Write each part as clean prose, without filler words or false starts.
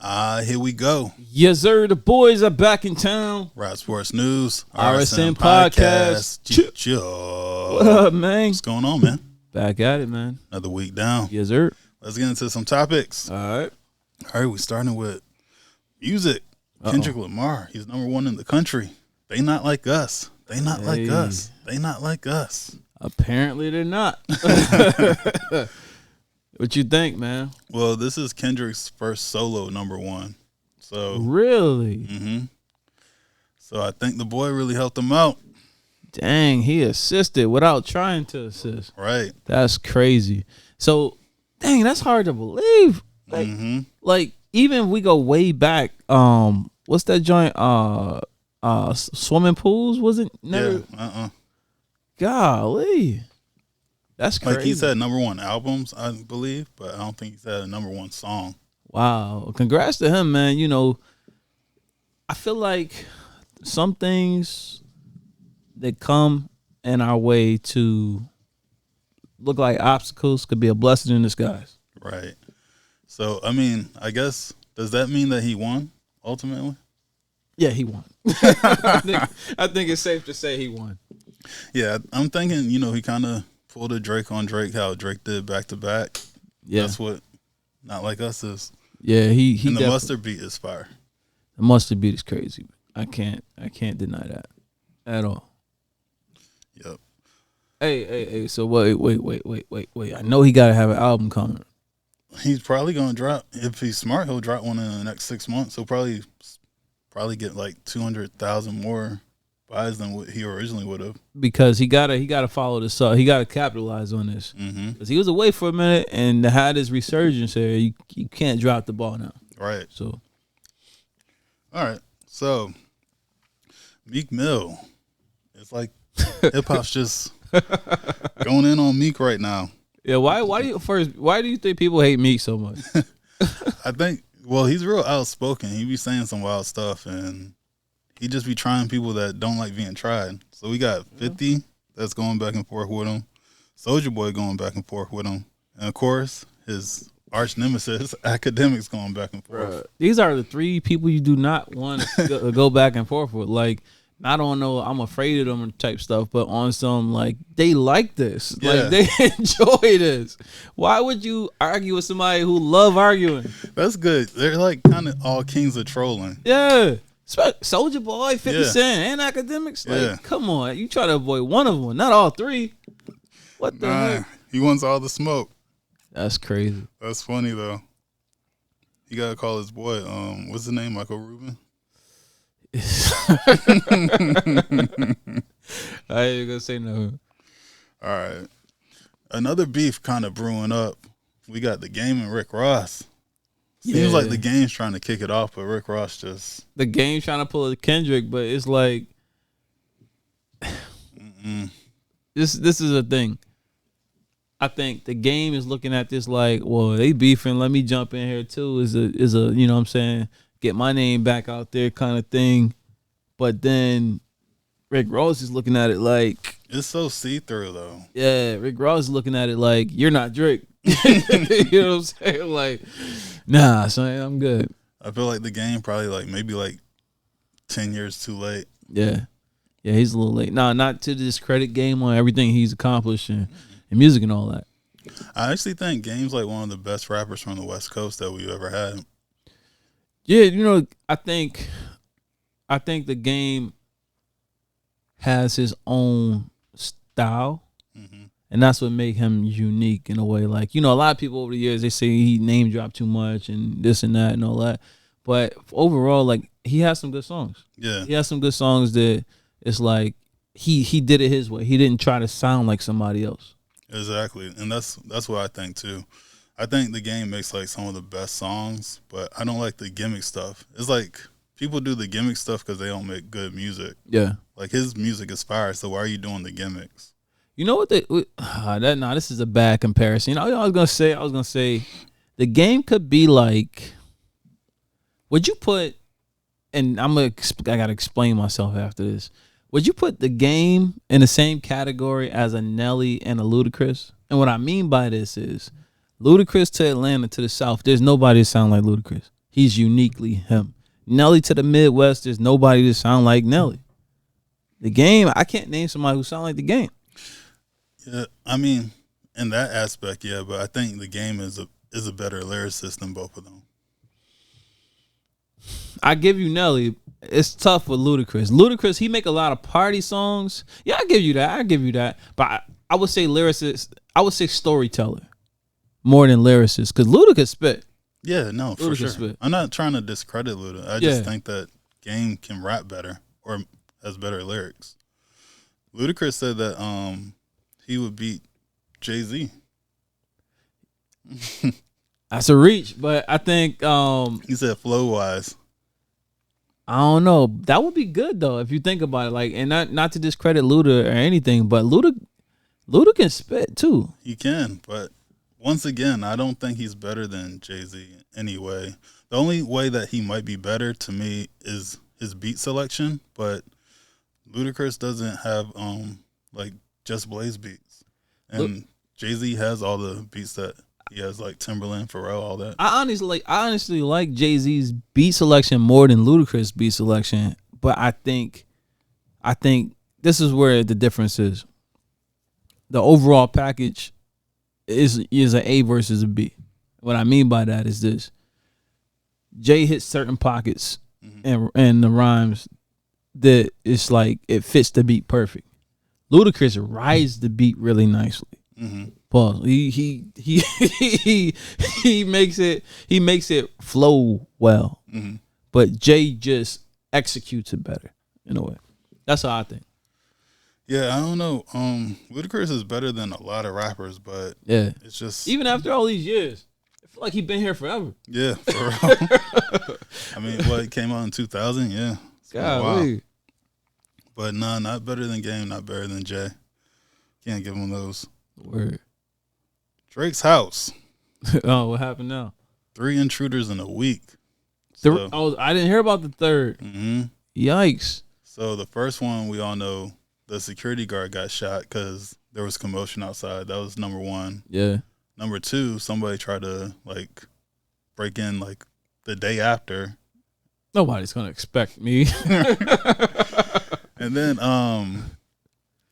Here we go. Yes, sir. The boys are back in town. Rap Sports News, RSN Podcast. What up, man? What's going on, man? Back at it, man. Another week down. Yes, sir. Let's get into some topics. All right. We're starting with music. Kendrick Lamar. He's number one in the country. They not like us. They not like us. They not like us. Apparently they're not. What you think, man? Well, this is Kendrick's first solo number one. So really? So I think the boy really helped him out. Dang, he assisted without trying to assist. Right. That's crazy. So, dang, that's hard to believe. Like even if we go way back, what's that joint? Swimming pools wasn't never. Yeah. Golly, that's crazy. Like he's had number one albums, I believe, but I don't think he's had a number one song. Wow, congrats to him, man. You know, I feel like some things that come in our way to look like obstacles could be a blessing in disguise. Right. So, I mean, I guess, does that mean that he won ultimately? Yeah, he won. I think it's safe to say he won. Yeah, I'm thinking, he kind of pulled a Drake on Drake, how Drake did back to back. Yeah. That's what Not Like Us is. Yeah, he and the mustard beat is fire. The mustard beat is crazy. I can't deny that at all. Yep. Hey. So wait. I know he got to have an album coming. He's probably gonna drop. If he's smart, he'll drop one in the next 6 months. He'll probably get like 200,000 more buys than what he originally would have. Because he gotta follow this up. He gotta capitalize on this. Because he was away for a minute and had his resurgence here. You can't drop the ball now. Right. So, all right. So, Meek Mill. It's like hip hop's just going in on Meek right now. Yeah. Why do you think people hate Meek so much? I think. Well, he's real outspoken. He be saying some wild stuff, and he just be trying people that don't like being tried. So we got 50 that's going back and forth with him. Soulja Boy going back and forth with him. And, of course, his arch nemesis, Academics, going back and forth. Bruh. These are the three people you do not want to go back and forth with. Like, not on no I'm afraid of them type stuff, but on some, like, they like this. Yeah. Like, they enjoy this. Why would you argue with somebody who love arguing? That's good. They're, like, kind of all kings of trolling. Yeah. Soulja Boy, 50 Yeah. Cent, and Academics. Like, Yeah. come on. You try to avoid one of them, not all three. What the heck? He wants all the smoke. That's crazy. That's funny, though. He got to call his boy, what's his name, Michael Rubin? I ain't gonna say no. All right. Another beef kind of brewing up. We got The Game and Rick Ross. Seems like The Game's trying to kick it off, but Rick Ross just... The Game trying to pull a Kendrick, but it's like... This is a thing. I think The Game is looking at this like, well, they beefing, let me jump in here too. Is a you know what I'm saying, get my name back out there kind of thing. But then Rick Ross is looking at it like... It's so see-through, though. Yeah, Rick Ross is looking at it like, you're not Drake. You know what I'm saying? Like, nah, son, I'm good. I feel like The Game probably maybe 10 years too late. Yeah. Yeah, he's a little late. Nah, not to discredit Game on everything he's accomplished in music and all that. I actually think Game's one of the best rappers from the West Coast that we've ever had. Yeah, I think The Game has his own style, and that's what make him unique in a way. Like, a lot of people over the years, they say he name dropped too much and this and that and all that. But overall, he has some good songs. Yeah. He has some good songs that it's like he did it his way. He didn't try to sound like somebody else. Exactly. And that's what I think, too. I think The Game makes some of the best songs, but I don't like the gimmick stuff. It's like people do the gimmick stuff because they don't make good music. Yeah. His music is fire, so why are you doing the gimmicks? You know what this is a bad comparison. I was gonna say The Game could be like, would you put, and I gotta explain myself after this. Would you put The Game in the same category as a Nelly and a Ludacris? And what I mean by this is Ludacris to Atlanta to the South, there's nobody that sound like Ludacris. He's uniquely him. Nelly to the Midwest, there's nobody that sound like Nelly. The Game, I can't name somebody who sound like The Game. Yeah, I mean, in that aspect, yeah, but I think The Game is a better lyricist than both of them. I give you Nelly. It's tough with Ludacris. Ludacris, he make a lot of party songs. Yeah, I give you that. But I would say lyricist. I would say storyteller more than lyricist because Ludacris spit. Yeah, no, for sure. Spit. I'm not trying to discredit Luda. I just think that Game can rap better or has better lyrics. Ludacris said that he would beat Jay-Z. That's a reach, but I think he said flow wise. I don't know. That would be good though if you think about it. Like, and not to discredit Luda or anything, but Luda can spit too. He can, but once again, I don't think he's better than Jay-Z anyway. The only way that he might be better to me is his beat selection, but Ludacris doesn't have like Just Blaze beats, and Jay-Z has all the beats that he has, like Timberland, Pharrell, all that. I honestly like Jay-Z's beat selection more than Ludacris' beat selection, but I think this is where the difference is. The overall package is an A versus a B. What I mean by that is this: Jay hits certain pockets and the rhymes that it's like it fits the beat perfect. Ludacris rides the beat really nicely. Pause. He makes it flow well, but Jay just executes it better in a way. That's how I think. Yeah, I don't know. Ludacris is better than a lot of rappers, but yeah, it's just even after all these years, I feel like he's been here forever. Yeah, for real. I mean, what, it came out in 2000? Yeah, wow. But nah, not better than Game, not better than Jay. Can't give him those. Word. Drake's house. Oh, what happened now? 3 intruders in a week. I didn't hear about the third. Yikes. So the first one, we all know the security guard got shot because there was commotion outside. That was number 1. Yeah. Number 2, somebody tried to like break in like the day after. Nobody's gonna expect me. And then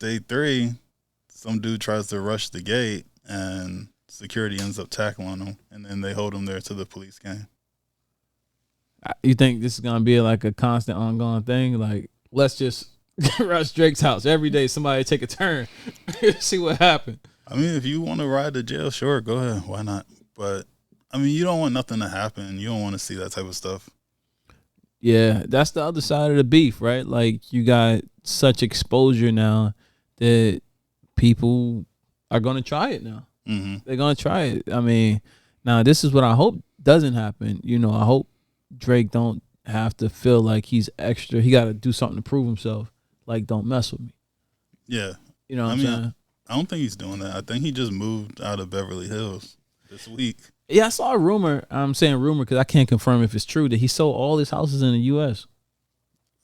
day 3, some dude tries to rush the gate and security ends up tackling him, and then they hold him there till the police came. You think this is gonna be like a constant ongoing thing? Like, let's just rush Drake's house every day. Somebody take a turn, see what happened. I mean, if you want to ride to jail, sure, go ahead. Why not? But I mean, you don't want nothing to happen. You don't want to see that type of stuff. Yeah, that's the other side of the beef, right? Like, you got such exposure now that people are gonna try it now. They're gonna try it. I mean, now this is what I hope doesn't happen. You know, I hope Drake don't have to feel like he's extra. He got to do something to prove himself. Like, don't mess with me. Yeah, you know what I'm saying? I don't think he's doing that. I think he just moved out of Beverly Hills this week. Yeah, I saw a rumor. I'm saying rumor because I can't confirm if it's true that he sold all his houses in the U.S.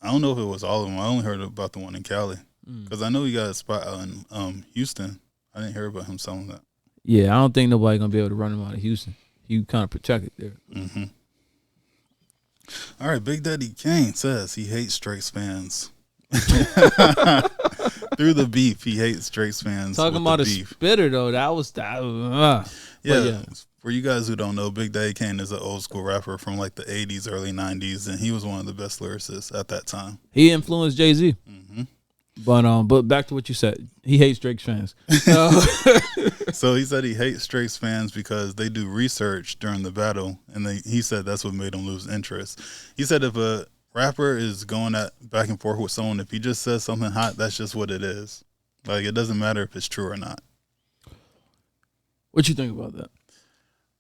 I don't know if it was all of them. I only heard about the one in Cali because I know he got a spot out in Houston. I didn't hear about him selling that. Yeah, I don't think nobody's gonna be able to run him out of Houston. He kind of protected there. All right, Big Daddy Kane says he hates Drake's fans. Through the beef, he hates Drake's fans. Talking about a spitter though, that was that. Yeah. For you guys who don't know, Big Daddy Kane is an old school rapper from like the 80s, early 90s, and he was one of the best lyricists at that time. He influenced Jay-Z. But back to what you said, he hates Drake's fans. So he said he hates Drake's fans because they do research during the battle, and he said that's what made him lose interest. He said if a rapper is going back and forth with someone, if he just says something hot, that's just what it is. Like, it doesn't matter if it's true or not. What you think about that?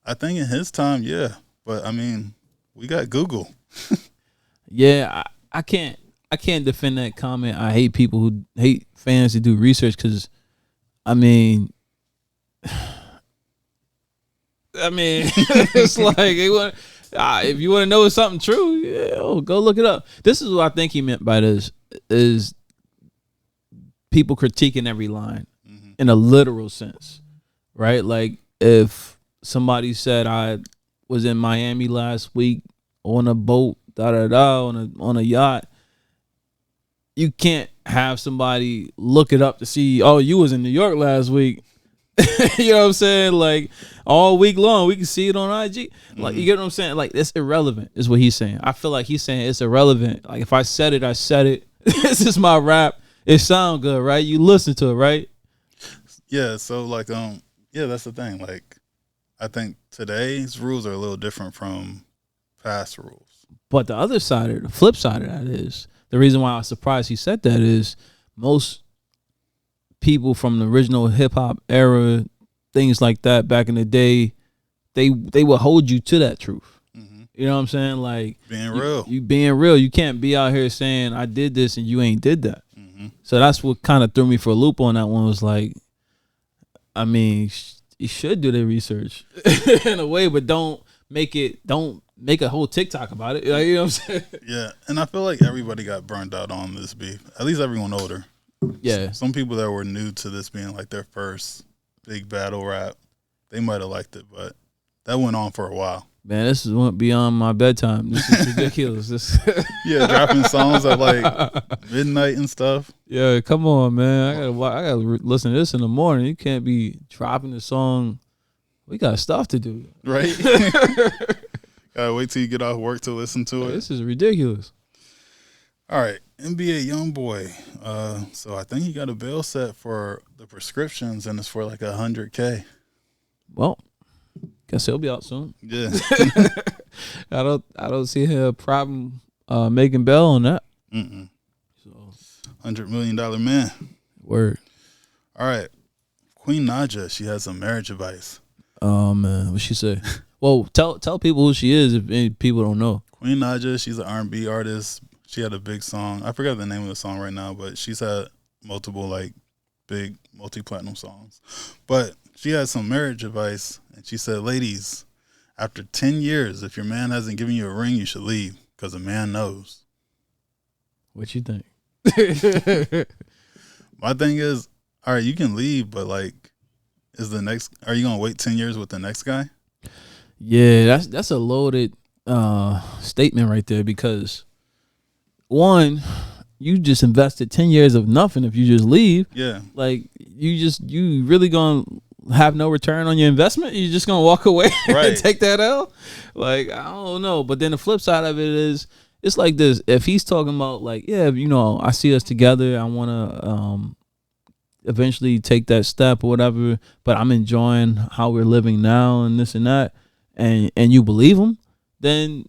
I think in his time, yeah. But, I mean, we got Google. Yeah, I can't defend that comment. I hate people who hate fans who do research because, I mean, it's like if you want to know if something true, go look it up. This is what I think he meant by this: is people critiquing every line in a literal sense, right? Like if somebody said I was in Miami last week on a boat, on a yacht, you can't have somebody look it up to see, oh, you was in New York last week. You know what I'm saying? Like all week long, we can see it on IG. Like you get what I'm saying? Like it's irrelevant, is what he's saying. I feel like he's saying it's irrelevant. Like if I said it, I said it. This is my rap. It sound good, right? You listen to it, right? Yeah. So like, yeah, that's the thing. Like, I think today's rules are a little different from past rules. But the flip side of that is the reason why I was surprised he said that is most people from the original hip hop era, things like that back in the day, they will hold you to that truth. You know what I'm saying? Like being real. You being real. You can't be out here saying I did this and you ain't did that. So that's what kind of threw me for a loop on that one. Was like, I mean, you should do the research in a way, but don't make a whole TikTok about it. Like, you know what I'm saying? Yeah, and I feel like everybody got burned out on this beef. At least everyone older. Yeah. Some people that were new to this being like their first big battle rap, they might have liked it, but that went on for a while. Man, this went beyond my bedtime. This is ridiculous. Yeah, dropping songs at like midnight and stuff. Yeah, come on, man. I gotta listen to this in the morning. You can't be dropping the song. We got stuff to do, right? Gotta wait till you get off work to listen to it. This is ridiculous. All right, NBA YoungBoy. So I think he got a bail set for the prescriptions, and it's for like $100K. Well, guess he'll be out soon. Yeah. I don't see a problem making bail on that. So $100 million man. Word. All right. Queen Naja, she has some marriage advice. Oh man, what she say? Well, tell people who she is if any people don't know. Queen Naja, she's an R&B artist. She had a big song. I forgot the name of the song right now, but she's had multiple like big multi-platinum songs. But she had some marriage advice, and she said, ladies, after 10 years, if your man hasn't given you a ring, you should leave, because a man knows. What you think? My thing is, all right, you can leave, but like, are you going to wait 10 years with the next guy? Yeah, that's a loaded statement right there, because one, you just invested 10 years of nothing if you just leave. Yeah. Like, you really going to have no return on your investment? You're just going to walk away right. and take that L? Like, I don't know. But then the flip side of it is, it's like this. If he's talking about like, yeah, you know, I see us together, I want to eventually take that step or whatever, but I'm enjoying how we're living now and this and that, and you believe him, then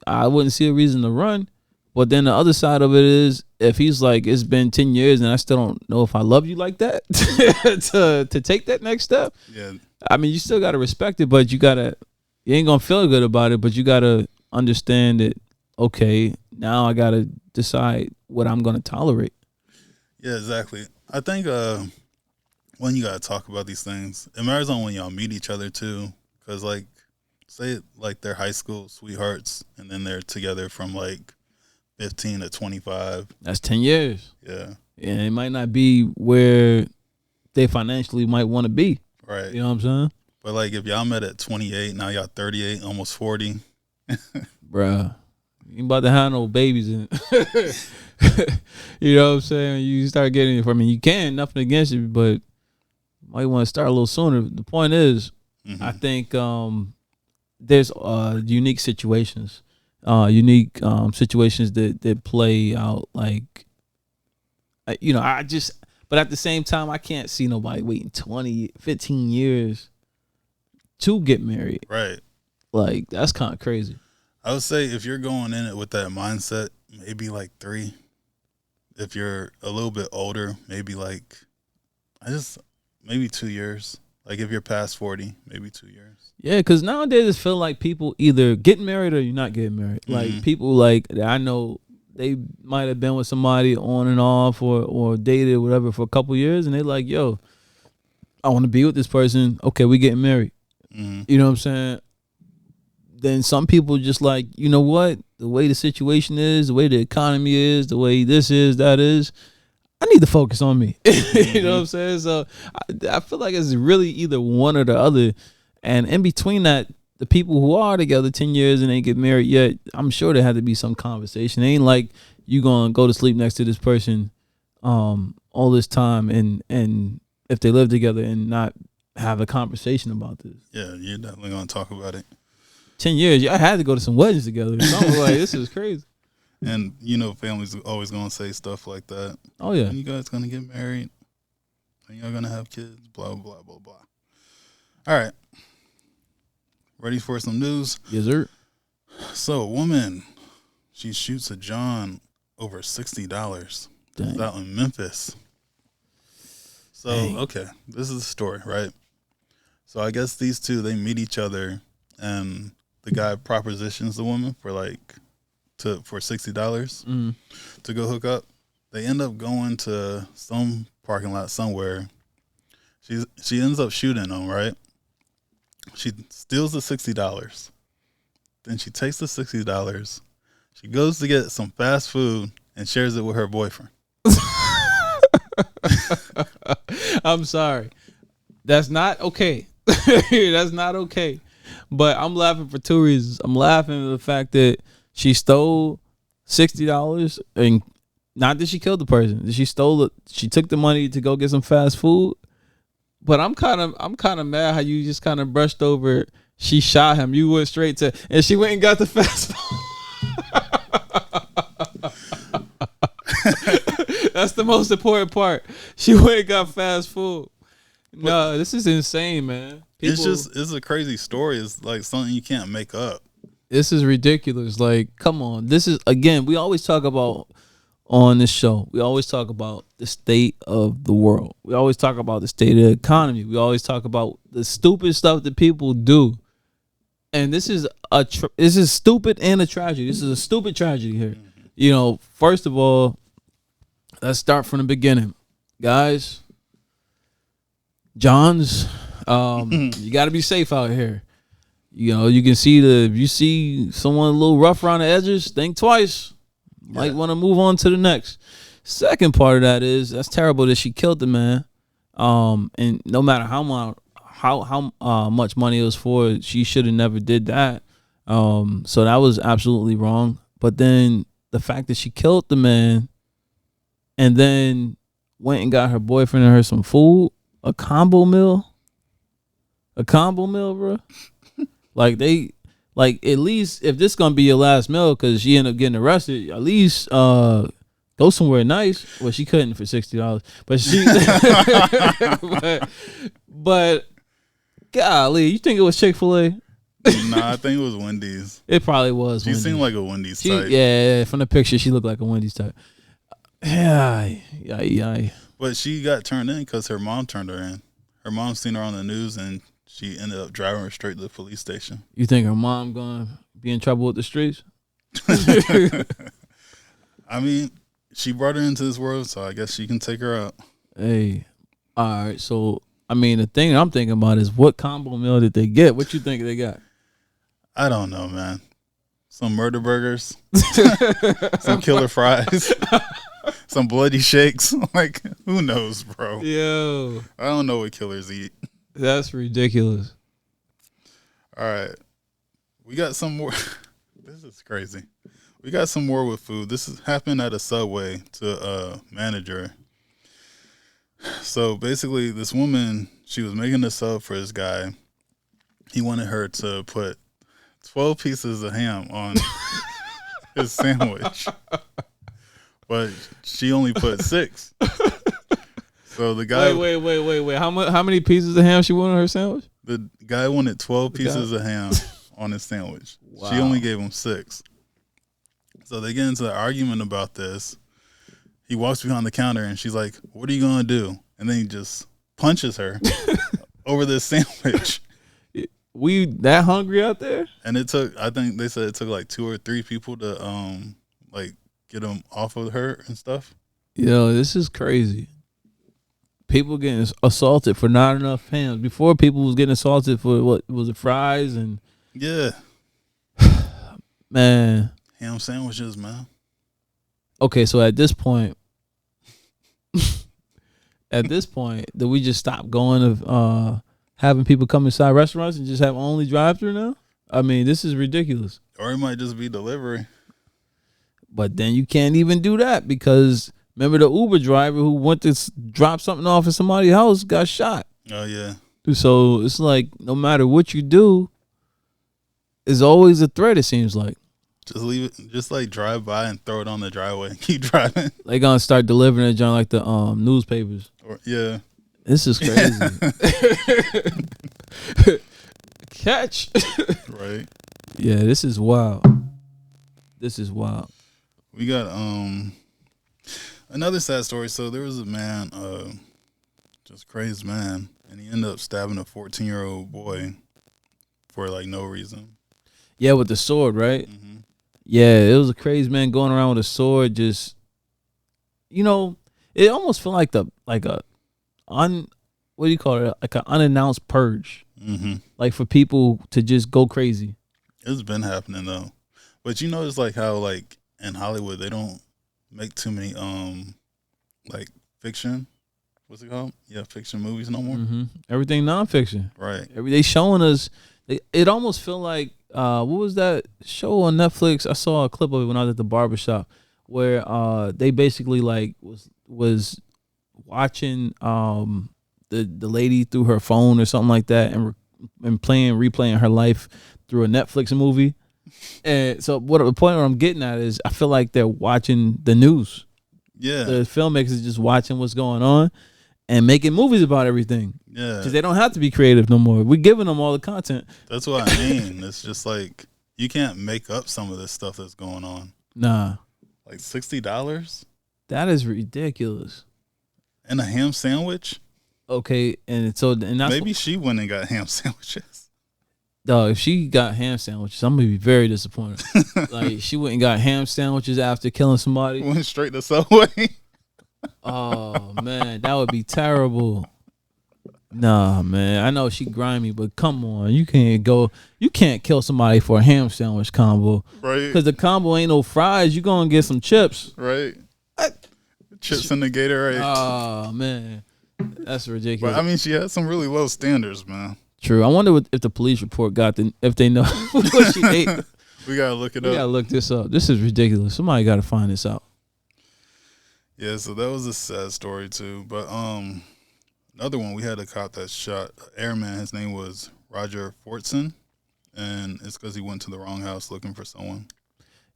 I wouldn't see a reason to run. But then the other side of it is, if he's like, it's been 10 years and I still don't know if I love you like that to take that next step. Yeah. I mean, you still got to respect it, but you ain't going to feel good about it, but you got to understand that, okay, now I got to decide what I'm going to tolerate. Yeah, exactly. I think when you got to talk about these things, it matters on when y'all meet each other too. Because like, say like they're high school sweethearts and then they're together from like 15 to 25. That's 10 years. Yeah. And it might not be where they financially might want to be. Right. You know what I'm saying? But like if y'all met at 28, now y'all 38, almost 40. Bruh. You ain't about to have no babies in you know what I'm saying? You start getting it from me. You can, nothing against you, but you might want to start a little sooner. The point is, I think there's unique situations. Situations that play out like, you know, but at the same time, I can't see nobody waiting 15 years to get married. Right. Like, that's kind of crazy. I would say if you're going in it with that mindset, maybe like 3. If you're a little bit older, maybe like, maybe 2 years. Like if you're past 40, maybe 2 years. Yeah, because nowadays it feel like people either getting married or you're not getting married. Like people like, I know they might have been with somebody on and off or dated or whatever for a couple years, and they like, yo, I want to be with this person. Okay, we getting married. You know what I'm saying? Then some people just like, you know what? The way the situation is, the way the economy is, the way this is, that is, I need to focus on me. You know what I'm saying? So I feel like it's really either one or the other. And in between that, the people who are together 10 years and ain't get married yet, I'm sure there had to be some conversation. It ain't like you gonna go to sleep next to this person all this time and if they live together and not have a conversation about this. Yeah, you're definitely gonna talk about it. 10 years, I had to go to some weddings together. So I was like, this is crazy. And families always gonna say stuff like that. Oh yeah. When you guys gonna get married? When y'all gonna have kids? Blah blah blah blah. All right. Ready for some news? Yes, sir. So, a woman, she shoots a John over $60. It's out in Memphis. So, okay, this is the story, right? So, I guess these two, they meet each other, and the guy propositions the woman for $60 to go hook up. They end up going to some parking lot somewhere. She ends up shooting him, right? She steals the $60. Then she takes the $60. She goes to get some fast food and shares it with her boyfriend. I'm sorry. That's not okay. That's not okay. But I'm laughing for two reasons. I'm laughing at the fact that she stole $60 and not that she killed the person. She stole it. She took the money to go get some fast food. But I'm kind of mad how you just kind of brushed over. She shot him. You went straight to, and she went and got the fast food. That's the most important part. She went and got fast food. No, this is insane, man. It's a crazy story. It's like something you can't make up. This is ridiculous. Like, come on. This is, again, we always talk about on this show. We always talk about the state of the world. We always talk about the state of the economy. We always talk about the stupid stuff that people do. And this is stupid and a tragedy. This is a stupid tragedy here. You know, first of all, let's start from the beginning. Guys, Johns, you got to be safe out here. You know, you can see if you see someone a little rough around the edges, think twice. Might want to move on to the next. Second part of that is that's terrible that she killed the man. And no matter how much money it was for, she should have never did that. So that was absolutely wrong. But then the fact that she killed the man and then went and got her boyfriend and her some food, a combo meal, bro. Like at least if this gonna be your last meal because she ended up getting arrested, at least go somewhere nice. Well, she couldn't for $60, but she. but golly, you think it was Chick-fil-A? Nah, I think it was Wendy's. It probably was. She seemed like a Wendy's type. Yeah, from the picture, she looked like a Wendy's type. Yeah. But she got turned in because her mom turned her in. Her mom seen her on the news and she ended up driving her straight to the police station. You think her mom gonna be in trouble with the streets? I mean, she brought her into this world, so I guess she can take her out. Hey, all right. So, I mean, the thing I'm thinking about is what combo meal did they get? What you think they got? I don't know, man. Some murder burgers, some killer fries, some bloody shakes. Like, who knows, bro? Yo, I don't know what killers eat. That's ridiculous. All right. We got some more. This is crazy. We got some more with food. This happened at a Subway to a manager. So basically, this woman, she was making a sub for this guy. He wanted her to put 12 pieces of ham on his sandwich. But she only put 6. So the guy. Wait. How many pieces of ham she wanted on her sandwich? The guy wanted 12 pieces of ham on his sandwich. Wow. She only gave him 6. So they get into an argument about this. He walks behind the counter and she's like, "What are you gonna do?" And then he just punches her over this sandwich. We that hungry out there? And it took, I think they said it took like 2 or 3 people to like get him off of her and stuff. Yo, this is crazy. People getting assaulted for not enough hams. Before, people was getting assaulted for what was it, fries and man, ham sandwiches, man. Okay, so at this point, do we just stop going of having people come inside restaurants and just have only drive-through now? I mean, this is ridiculous. Or it might just be delivery. But then you can't even do that because remember the Uber driver who went to drop something off at somebody's house got shot. Oh yeah. So it's like no matter what you do, it's always a threat. It seems like. Just leave it. Just like drive by and throw it on the driveway. Keep driving. They gonna start delivering it, John, like the newspapers. Or, yeah. This is crazy. Catch. Right. Yeah, this is wild. This is wild. We got another sad story. So there was a man, just crazy man, and he ended up stabbing a 14-year-old boy for like no reason. Yeah, with the sword, right? Mm-hmm. Yeah, it was a crazy man going around with a sword. Just, it almost felt like what do you call it? Like an unannounced purge. Mm-hmm. Like for people to just go crazy. It's been happening though, but it's like how like in Hollywood they don't make too many like fiction. What's it called? Yeah, fiction movies no more. Mm-hmm. Everything nonfiction. Right. They showing us. It almost feel like what was that show on Netflix? I saw a clip of it when I was at the barbershop where they basically like was watching the lady through her phone or something like that and replaying her life through a Netflix movie. And so the point where I'm getting at is I feel like they're watching the news. Yeah. The filmmakers is just watching what's going on and making movies about everything. Yeah. Because they don't have to be creative no more. We're giving them all the content. That's what I mean. It's just like you can't make up some of this stuff that's going on. Nah. Like $60? That is ridiculous. And a ham sandwich? Okay, and that's maybe she went and got ham sandwiches. Dog, if she got ham sandwiches, I'm gonna be very disappointed. Like she went and got ham sandwiches after killing somebody. Went straight to Subway. Oh man, that would be terrible. Nah, man, I know she grimy, but come on, you can't kill somebody for a ham sandwich combo, right? Because the combo ain't no fries. You gonna get some chips, right? Chips in the Gatorade. Oh man. That's ridiculous. But I mean, she had some really low standards, man. True. I wonder if the police report if they know what she ate. We gotta look it up. We gotta look this up. This is ridiculous. Somebody gotta find this out. Yeah, so that was a sad story too. But another one, we had a cop that shot an airman. His name was Roger Fortson, and it's because he went to the wrong house looking for someone.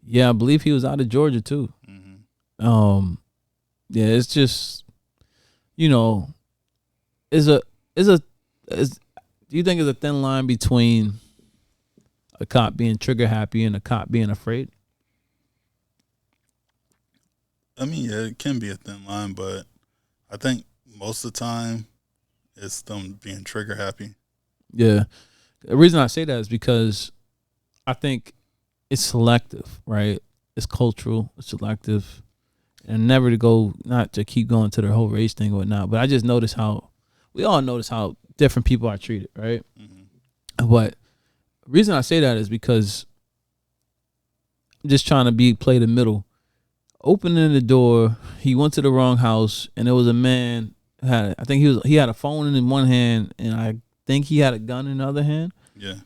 Yeah, I believe he was out of Georgia too. Mm-hmm. Yeah, it's just. Do you think there's a thin line between a cop being trigger happy and a cop being afraid? I mean, yeah, it can be a thin line, but I think most of the time it's them being trigger happy. Yeah. The reason I say that is because I think it's selective, right? It's cultural, it's selective. And not to keep going to the whole race thing or whatnot, but I just we all notice how different people are treated, right? Mm-hmm. But the reason I say that is because I'm just trying to play the middle. Opening the door, he went to the wrong house, and there was a man. I think he had a phone in one hand, and I think he had a gun in the other hand. Yeah.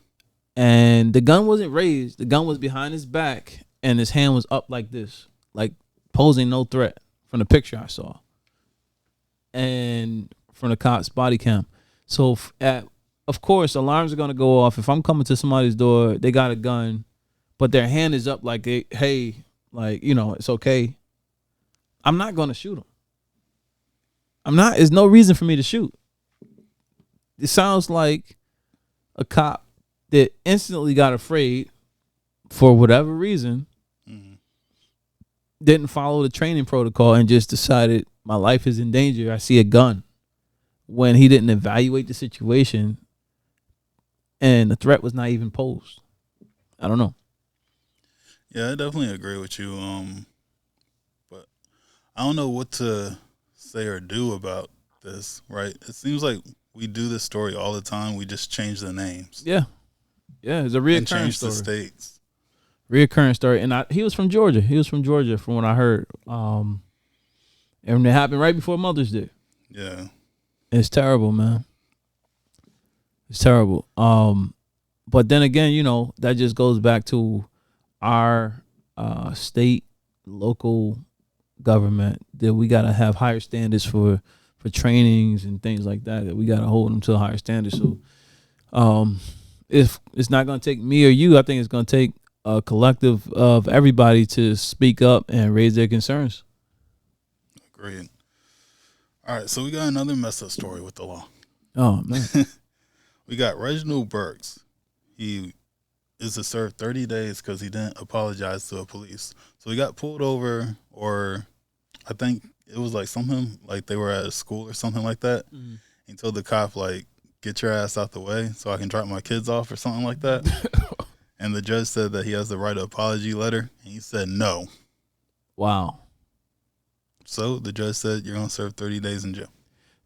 And the gun wasn't raised. The gun was behind his back, and his hand was up like this, like posing no threat from the picture I saw, and from the cop's body cam. So, of course, alarms are gonna go off if I'm coming to somebody's door. They got a gun, but their hand is up like, hey, like it's okay. I'm not gonna shoot them. There's no reason for me to shoot. It sounds like a cop that instantly got afraid for whatever reason. Didn't follow the training protocol and just decided my life is in danger. I see a gun, when he didn't evaluate the situation and the threat was not even posed. I don't know. Yeah, I definitely agree with you. But I don't know what to say or do about this, right? It seems like we do this story all the time. We just change the names. Yeah. Yeah, it's a reoccurring and change story. The states. Reoccurring story. And he was from Georgia. From what I heard. And it happened right before Mother's Day. Yeah. It's terrible, man. It's terrible. But then again, that just goes back to our state, local government, that we got to have higher standards for trainings and things like that. That we got to hold them to a higher standard. So, if it's not going to take me or you, I think it's going to take a collective of everybody to speak up and raise their concerns. Agreed. All right, so we got another messed up story with the law. Oh man. We got Reginald Burks. He is to serve 30 days because he didn't apologize to the police. So he got pulled over, or I think it was like something like they were at a school or something like that. Mm-hmm. He told the cop, like, get your ass out the way so I can drop my kids off or something like that. And the judge said that he has to write an apology letter. And he said no. Wow. So the judge said you're going to serve 30 days in jail.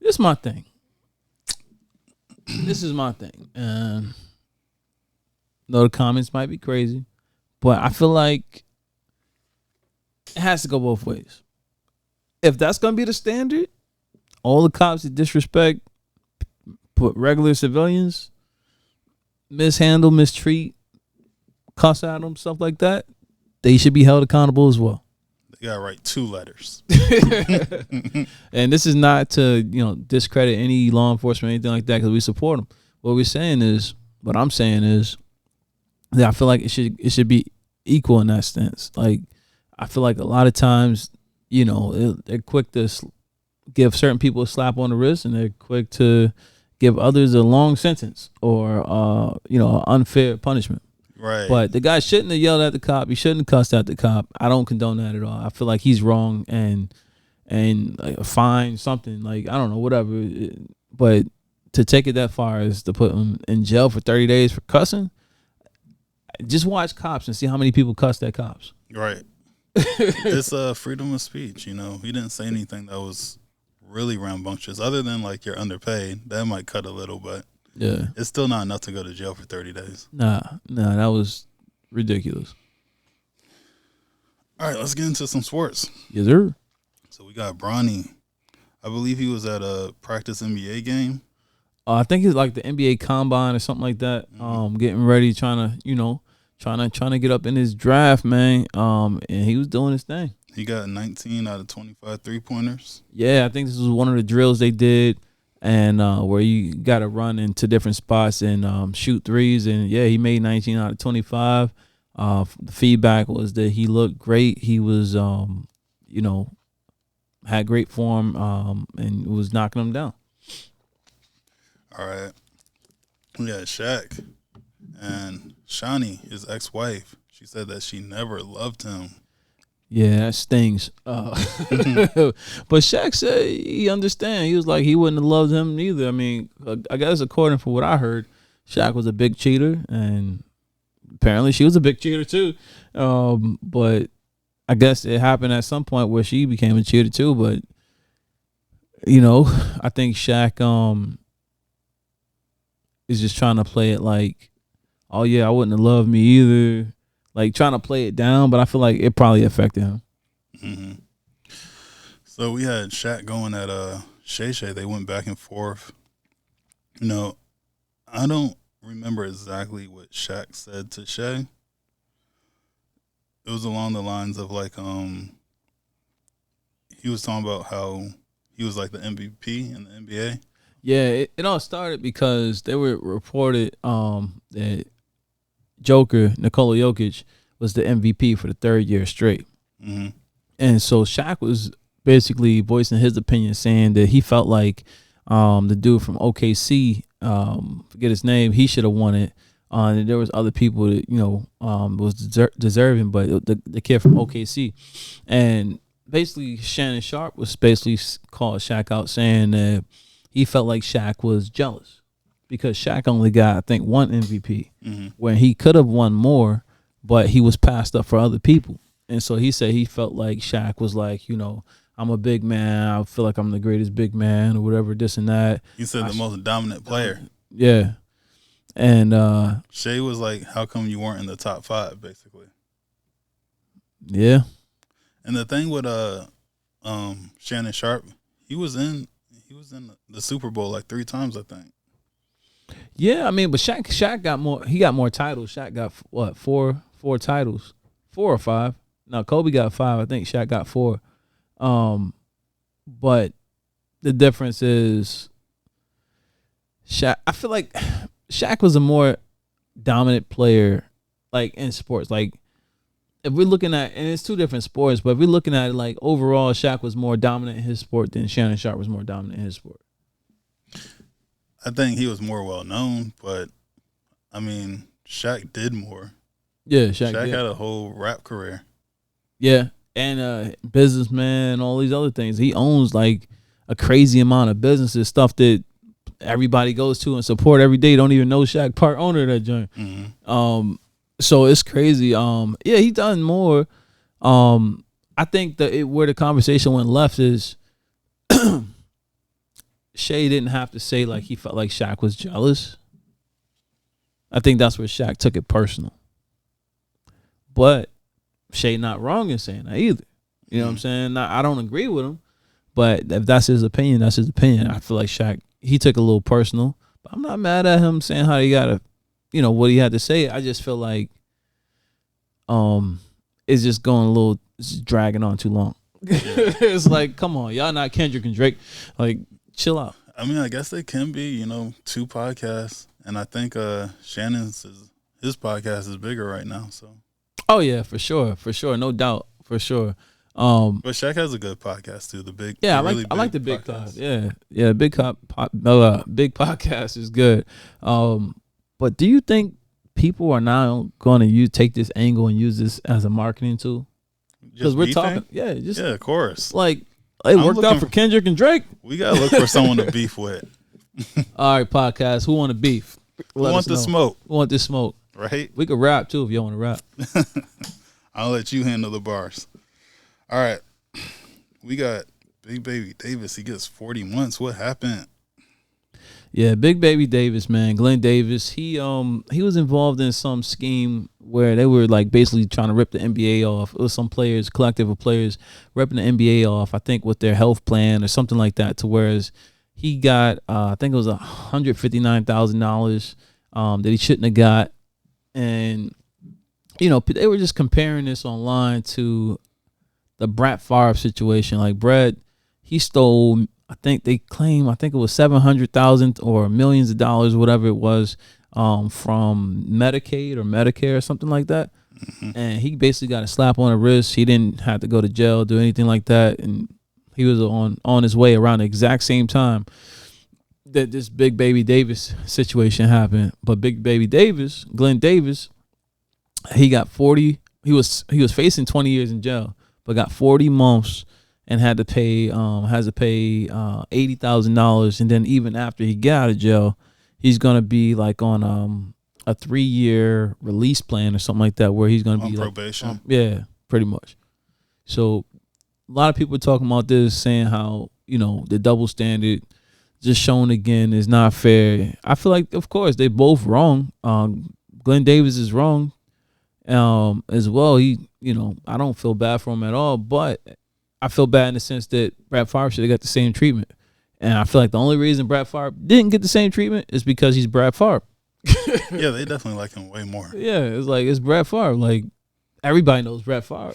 This is my thing. This is my thing. No, the comments might be crazy, but I feel like it has to go both ways. If that's going to be the standard, all the cops that disrespect, put regular civilians, mishandle, mistreat, cuss at them, stuff like that, they should be held accountable as well. They got to write 2 letters. And this is not to, discredit any law enforcement or anything like that, because we support them. What I'm saying is that I feel like it should be equal in that sense. Like, I feel like a lot of times, they're quick to give certain people a slap on the wrist, and they're quick to give others a long sentence or, unfair punishment. Right. But the guy shouldn't have yelled at the cop. He shouldn't have cussed at the cop. I don't condone that at all. I feel like he's wrong, and like a fine, something, like, I don't know, whatever. But to take it that far as to put him in jail for 30 days for cussing, just watch Cops and see how many people cussed at cops. Right. It's freedom of speech. He didn't say anything that was really rambunctious, other than like you're underpaid. That might cut a little, but yeah, it's still not enough to go to jail for 30 days. Nah, that was ridiculous. All right, let's get into some sports. Yes, sir. So we got Bronny. I believe he was at a practice NBA game. I think it's like the NBA Combine or something like that. Getting ready, trying to get up in his draft, man. And he was doing his thing. He got 19 out of 25 3-pointers. Yeah, I think this was one of the drills they did, and where you got to run into different spots and shoot threes. And yeah, he made 19 out of 25. The feedback was that he looked great. He was, had great form, and was knocking them down. All right. We got Shaq and Shani, his ex-wife. She said that she never loved him. Yeah, that stings. But Shaq said he understand. He was like, he wouldn't have loved him neither. I mean, I guess according to what I heard, Shaq was a big cheater, and apparently she was a big cheater too. But I guess it happened at some point where she became a cheater too. But I think Shaq is just trying to play it like, oh yeah, I wouldn't have loved me either. Like, trying to play it down, but I feel like it probably affected him. Mm-hmm. So we had Shaq going at Shay Shay. They went back and forth. I don't remember exactly what Shaq said to Shay. It was along the lines of like, he was talking about how he was like the MVP in the NBA. Yeah, it all started because they were reported that Joker, Nikola Jokic, was the MVP for the 3rd year straight. Mm-hmm. And so Shaq was basically voicing his opinion, saying that he felt like the dude from OKC, forget his name, he should have won it. And there was other people that, was deserving, but the kid from OKC. And basically Shannon Sharpe was basically called Shaq out, saying that he felt like Shaq was jealous, because Shaq only got, I think, 1 MVP, when he could have won more, but he was passed up for other people. And so he said he felt like Shaq was like, I'm a big man. I feel like I'm the greatest big man or whatever, this and that. He said the most dominant player. Yeah. And Shay was like, how come you weren't in the top 5, basically? Yeah. And the thing with Shannon Sharpe, he was in the Super Bowl like 3 times, I think. Yeah, I mean, but Shaq got more. He got more titles. Shaq got what, four titles, 4 or 5. No, Kobe got 5. I think Shaq got 4. But the difference is Shaq. I feel like Shaq was a more dominant player, like in sports. Like if we're looking at, and it's 2 different sports, but if we're looking at it, like overall, Shaq was more dominant in his sport than Shannon Sharpe was more dominant in his sport. I think he was more well known, but I mean, Shaq did more. Yeah, Shaq had did. a whole rap career. Yeah, and businessman, all these other things. He owns like a crazy amount of businesses, stuff that everybody goes to and support every day. Don't even know Shaq, part owner of that joint. Mm-hmm. So it's crazy. Yeah, he done more. I think where the conversation went left is Shay didn't have to say like he felt like Shaq was jealous. I think that's where Shaq took it personal. But Shay not wrong in saying that either. You know what I'm saying? I don't agree with him, but if that's his opinion, that's his opinion. I feel like Shaq, he took it a little personal, but I'm not mad at him saying how he got to, what he had to say. I just feel like it's just going a little, it's just dragging on too long. It's like, come on, y'all not Kendrick and Drake. Like, chill out. I mean, I guess they can be, 2 podcasts, and I think Shannon's his podcast is bigger right now. So. Oh yeah, for sure, no doubt, for sure. But Shaq has a good podcast too. The big, yeah, I like the big pod. Yeah, big podcast is good. But do you think people are now going to take this angle and use this as a marketing tool? Because we're talking, yeah, of course. Like it worked out for Kendrick and Drake. We gotta look for someone to beef with. All right, podcast. Who want to beef? Who want the smoke? Who want this smoke? Right. We could rap too if you want to rap. I'll let you handle the bars. All right. We got Big Baby Davis. He gets 40 months. What happened? Yeah, Big Baby Davis, man. Glenn Davis. He was involved in some scheme where they were like basically trying to rip the NBA off. It was some players, collective of players, ripping the NBA off, I think with their health plan or something like that, to whereas he got I think it was $159,000 that he shouldn't have got. And, they were just comparing this online to the Brett Favre situation. Like, Brett, he stole, I think it was $700,000 or millions of dollars, whatever it was, from Medicaid or Medicare or something like that. Mm-hmm. And he basically got a slap on the wrist. He didn't have to go to jail, do anything like that. And he was on his way around the exact same time that this Big Baby Davis situation happened. But Big Baby Davis, Glenn Davis, he got 40. He was facing 20 years in jail, but got 40 months and has to pay $80,000. And then even after he got out of jail, he's gonna be like on a 3-year release plan or something like that, where he's gonna be probation. Yeah, pretty much. So a lot of people are talking about this, saying how the double standard just shown again is not fair. I feel like, of course, they both wrong. Glenn Davis is wrong as well. He, I don't feel bad for him at all, but I feel bad in the sense that Brett Favre should have got the same treatment. And I feel like the only reason Brett Favre didn't get the same treatment is because he's Brett Favre. Yeah, they definitely like him way more. Yeah, it's Brett Favre. Like, everybody knows Brett Favre.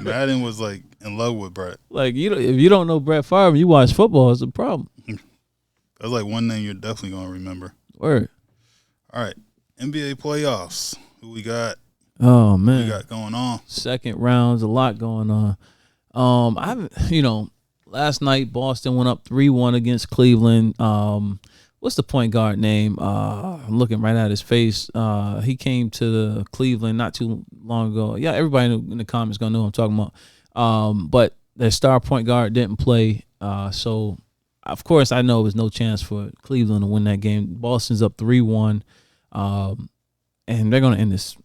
Madden was like in love with Brett. Like, if you don't know Brett Favre and you watch football, it's a problem. That's like one name you're definitely gonna remember. Word. All right, NBA playoffs. Who we got? Oh man, what we got going on? Second rounds, a lot going on. I haven't, last night Boston went up 3-1 against Cleveland. What's the point guard name? I'm looking right at his face. He came to the Cleveland not too long ago. Yeah, everybody in the comments gonna know what I'm talking about. But their star point guard didn't play. So of course I know there's no chance for Cleveland to win that game. Boston's up 3-1. And they're gonna end this.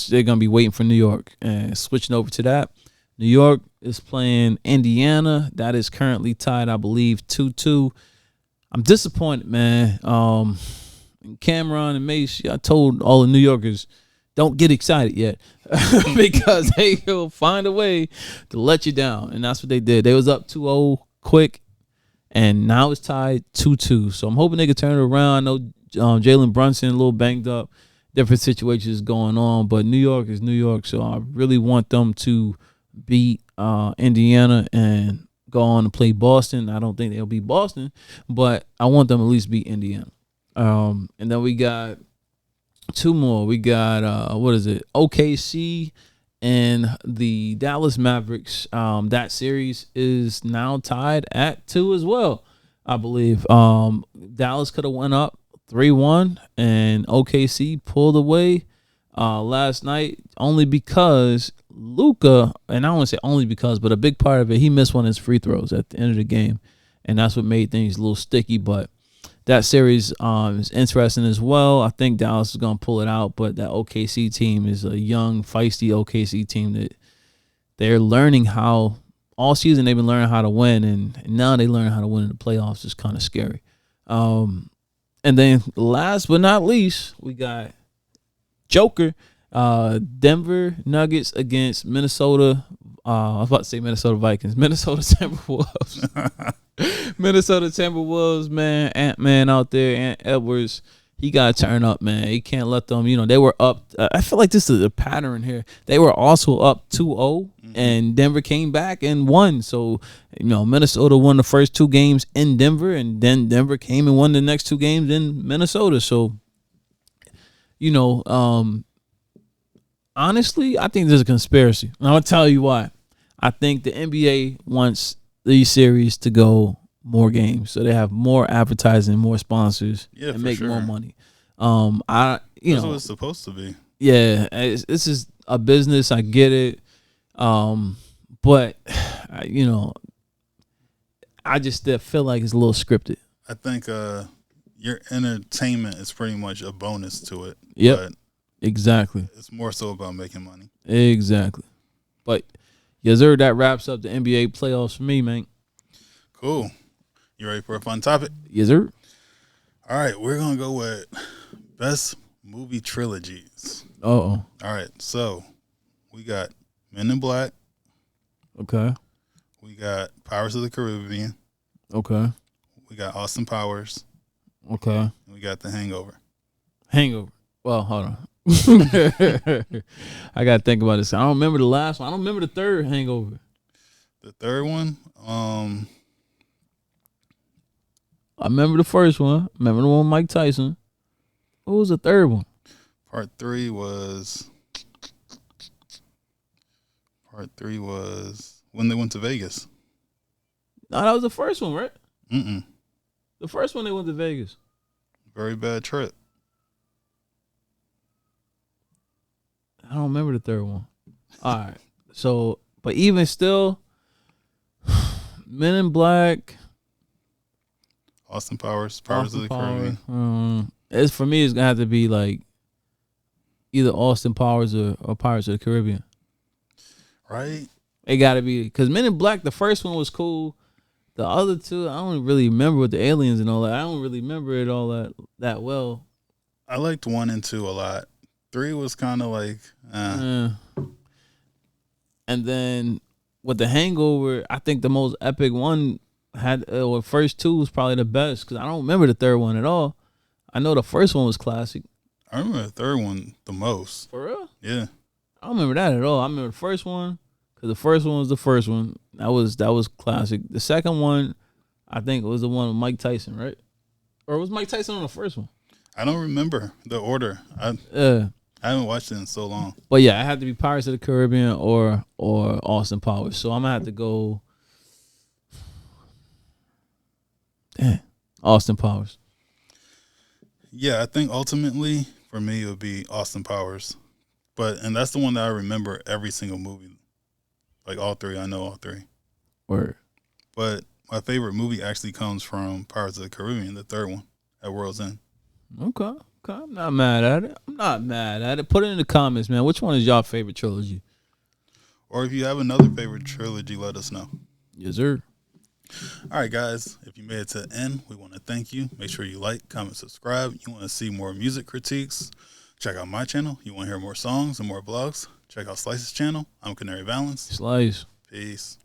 They're gonna be waiting for New York. And switching over to that, New York is playing Indiana. That is currently tied, I believe, 2-2. I'm disappointed, man. Cameron and Mace, I told all the New Yorkers, don't get excited yet because they will find a way to let you down. And that's what they did. They was up 2-0 quick, and now it's tied 2-2. So I'm hoping they can turn it around. I know Jalen Brunson a little banged up. Different situations going on, but New York is New York, so I really want them to beat Indiana and go on to play Boston. I don't think they'll beat Boston, but I want them at least beat Indiana. And then we got two more. We got what is it? OKC and the Dallas Mavericks. That series is now tied at 2 as well, I believe. Dallas could have went up 3-1, and OKC pulled away last night only because Luka, and I don't want to say only because, but a big part of it, he missed one of his free throws at the end of the game, and that's what made things a little sticky. But that series is interesting as well. I think Dallas is going to pull it out, but that OKC team is a young, feisty OKC team that they're learning how, all season they've been learning how to win, and now they learn how to win in the playoffs. It's kind of scary. And then last but not least, we got Joker, Denver Nuggets against Minnesota. I was about to say Minnesota Vikings. Minnesota Timberwolves. Minnesota Timberwolves, man. Ant-Man out there, Ant Edwards. He got to turn up, man. He can't let them, they were up. I feel like this is a pattern here. They were also up 2-0, and Denver came back and won. So, Minnesota won the first 2 games in Denver, and then Denver came and won the next 2 games in Minnesota. So, honestly, I think there's a conspiracy. And I'll tell you why. I think the NBA wants these series to go more games, so they have more advertising, more sponsors, and make more money. That's what it's supposed to be. Yeah, this is a business. I get it, but I just feel like it's a little scripted. I think your entertainment is pretty much a bonus to it. Yep, exactly. It's more so about making money. Exactly. But yes, sir, that wraps up the NBA playoffs for me, man. Cool. You ready for a fun topic? Yes, sir. All right, we're going to go with best movie trilogies. Uh-oh. All right, so we got Men in Black. Okay. We got Pirates of the Caribbean. Okay. We got Austin Powers. Okay. And we got The Hangover. Hangover. Well, hold on. I got to think about this. I don't remember the last one. I don't remember the third Hangover. The third one? I remember the first one. Remember the one with Mike Tyson. What was the third one? Part three was when they went to Vegas. No, that was the first one, right? Mm-mm. The first one they went to Vegas. Very bad trip. I don't remember the third one. All right. So, but even still, Men in Black, Austin Powers, Pirates of the Caribbean. It's for me. It's gonna have to be like either Austin Powers or Pirates of the Caribbean. Right. It got to be because Men in Black. The first one was cool. The other two, I don't really remember with the aliens and all that. I don't really remember it all that well. I liked 1 and 2 a lot. 3 was kind of like. And then with The Hangover, I think the most epic one had first 2 was probably the best because I don't remember the third one at all. I know the first one was classic. I remember the third one the most. For real? Yeah. I don't remember that at all. I remember the first one because the first one was the first one. That was classic. The second one, I think it was the one with Mike Tyson, right? Or was Mike Tyson on the first one? I don't remember the order. I haven't watched it in so long. But yeah, I had to be Pirates of the Caribbean or Austin Powers. So I'm gonna have to go. Austin Powers. Yeah, I think ultimately for me it would be Austin Powers, and that's the one that I remember every single movie, like all 3. I know all 3. Word. But my favorite movie actually comes from Pirates of the Caribbean, the third one at World's End. Okay. I'm not mad at it. Put it in the comments, man. Which one is your favorite trilogy? Or if you have another favorite trilogy, let us know. Yes, sir. All right, guys. If you made it to the end, we want to thank you. Make sure you like, comment, subscribe. You want to see more music critiques? Check out my channel. You want to hear more songs and more blogs? Check out Slyce's channel. I'm Canary Valens. Slyce. Peace.